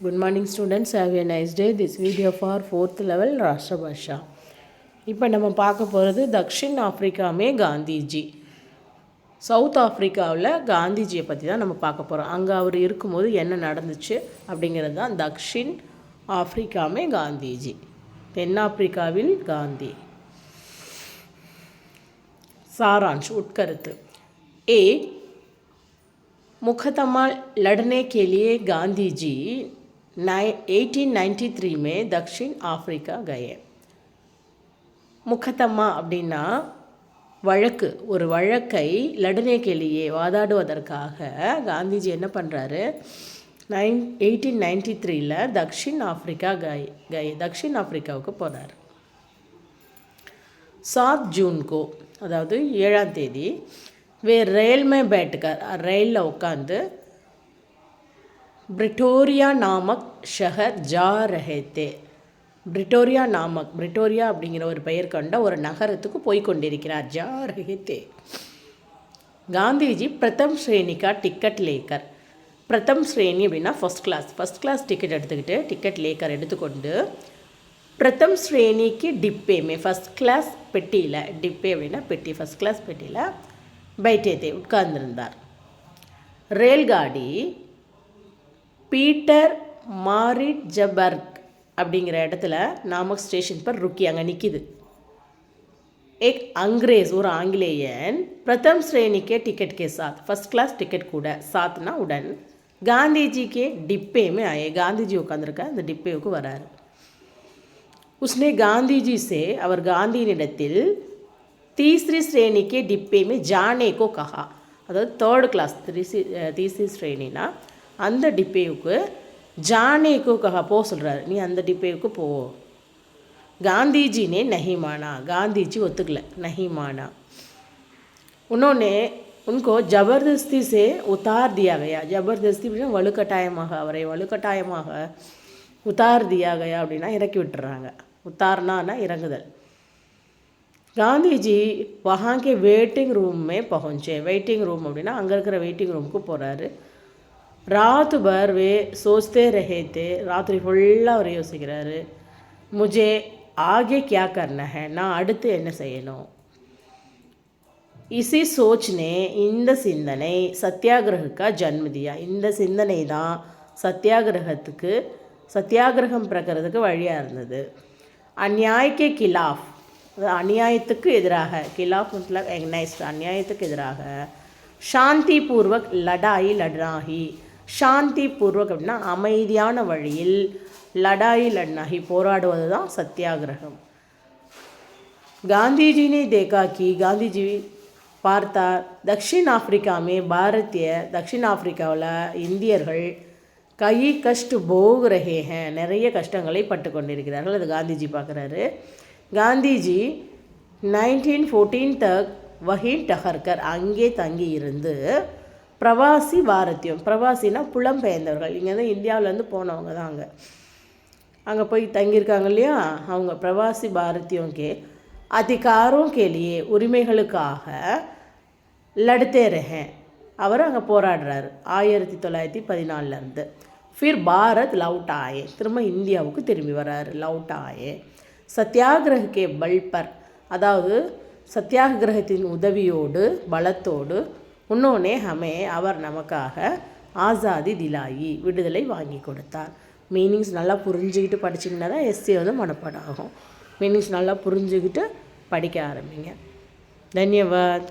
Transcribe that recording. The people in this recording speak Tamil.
Good morning students, have a nice day. This video for 4th level ராஷ்டிர பாஷா. இப்போ நம்ம பார்க்க போகிறது தக்ஷின் ஆஃப்ரிக்கா மே காந்திஜி. சவுத் ஆஃப்ரிக்காவில் காந்திஜியை பற்றி தான் நம்ம பார்க்க போகிறோம். அங்கே அவர் இருக்கும்போது என்ன நடந்துச்சு அப்படிங்கிறது தான் தக்ஷின் ஆஃப்ரிக்கா மே காந்திஜி. தென்னாப்பிரிக்காவில் காந்தி. सारांश उत्कर्त एक मुकदमा लड़ने के लिए गांधी जी 1893 में दक्षिण अफ्रीका गए. मुकदमा அப்படின்னா வழக்கு, ஒரு வழக்கை லடனே கேலியே வாதாடுவதற்காக காந்திஜி என்ன பண்ணுறாரு, 1893 தக்ஷின் ஆஃப்ரிக்கா தக்ஷின் ஆஃப்ரிக்காவுக்கு போகிறார். 7 जून को அதாவது 7ஆம் தேதி वे रेल में बैठकर ரயிலில் உட்காந்து प्रिटोरिया नामक शहर जा रहे थे. प्रिटोरिया அப்படிங்கிற ஒரு பெயர் கொண்ட ஒரு நகரத்துக்கு போய் கொண்டிருக்கிறார். जा रहे थे. गांधी जी प्रथम श्रेणी का टिकट लेकर, प्रथम श्रेणी அப்படின்னா ஃபஸ்ட் கிளாஸ் டிக்கெட் எடுத்துக்கிட்டு டிக்கெட் லேக்கர் எடுத்துக்கொண்டு प्रथम श्रेणी की डिब्बे में फर्स्ट क्लास பெட்டியில், டிப்பே அப்படின்னா பெட்டி, ஃபஸ்ட் கிளாஸ் பெட்டியில் बैठे थे உட்கார்ந்துருந்தார். रेलगाड़ी பீட்டர் மாரிட்ஜபர்க் அப்படிங்கிற இடத்துல நாமக் ஸ்டேஷன் पर रुकी, அங்கே நிற்கிது. एक अंग्रेज ஒரு ஆங்கிலேயன் प्रथम श्रेणी के टिकट के साथ, फर्स्ट क्लास टिकट கூட, साथना उड़न गांधी जी के डिब्बे में आए. गांधी உட்காந்துருக்க அந்த டிப்பேவுக்கு வராரு. उसने गांधी जी से और गांधीनिடத்தில் तीसरी श्रेणी के डिब्बे में जाने को कहा. अर्थात थर्ड क्लास तीसरी श्रेणीना அந்த டிப்பேவுக்கு जाने को कहा, போ சொல்கிறாரு, நீ அந்த டிப்பேவுக்கு போ. गांधी जी ने नहीं माना, गांधीजी ஒத்துக்கல, नहीं माना. उन्होंने उनको ज़बरदस्ती से उतार दिया गया. ज़बरदस्ती வலுக்கட்டாயமாக, அவரை வலுக்கட்டாயமாக உத்தார் दिया गया அப்படின்னா இறக்கி விட்டுறாங்க. उतारना इरंगदल. गांधी जी वहाँ के वेटिंग रूम में पहुँचे. वेटिंग रूम அப்படின்னா அங்கே இருக்கிற வெயிட்டிங் ரூமுக்கு போகிறாரு. रात भर वे सोचते रहे थे, ராத்திரி ஃபுல்லாக அவர் யோசிக்கிறாரு. मुझे आगे क्या करना है, நான் அடுத்து என்ன செய்யணும். इसी सोच ने இந்த சிந்தனை சத்தியாகிரக का जन्म दिया. இந்த சிந்தனை தான் சத்தியாகிரகம் பிறக்கிறதுக்கு வழியாக இருந்தது. அந்நியாய்க்கு கிலாஃப், அநியாயத்துக்கு எதிராக, கிலாஃப் मतलब एग्नेस्ट, அநியாயத்துக்கு எதிராக சாந்தி பூர்வக் லடாயி லடாஹி. சாந்தி பூர்வக் அப்படின்னா அமைதியான வழியில், லடாயி லடாஹி போராடுவது தான் சத்தியாகிரகம். காந்திஜி ने देखा कि காந்திஜி பார்த்தார், தக்ஷின் ஆஃப்ரிக்காமே பாரதிய, தக்ஷின் ஆஃப்ரிக்காவில் இந்தியர்கள் கை கஷ்ட போக ரஹே ஹேன், நிறைய கஷ்டங்களை பட்டு கொண்டிருக்கிறார்கள். அது காந்திஜி பார்க்குறாரு. காந்திஜி 1914 तक वहीं ठहरकर, அங்கே தங்கி இருந்து பிரவாசி பாரதியம், பிரவாசினா புலம்பெயர்ந்தவர்கள், இங்கே தான் இந்தியாவிலேருந்து போனவங்க தான் அங்கே போய் தங்கியிருக்காங்க இல்லையா, அவங்க பிரவாசி பாரதியோங்கே அதிகாரோं के लिए உரிமைகளுக்காக லடுத்தே ரஹேன், அவர் அங்கே போராடுறாரு 1914 फिर भारत लौट आए, திரும்ப இந்தியாவுக்கு திரும்பி வராரு. लौट आए சத்தியாகிரக के बल पर, அதாவது சத்தியாகிரகத்தின் உதவியோடு, பலத்தோடு, உன்னோனே ஹமே, அவர் நமக்காக ஆசாதி திலாயி, விடுதலை வாங்கி கொடுத்தார். மீனிங்ஸ் நல்லா புரிஞ்சுக்கிட்டு படிச்சிங்கன்னா தான் எஸ்ஏ வந்து மனப்பாடம் ஆகும். மீனிங்ஸ் நல்லா புரிஞ்சுக்கிட்டு படிக்க ஆரம்பிங்க. தன்யவாத்.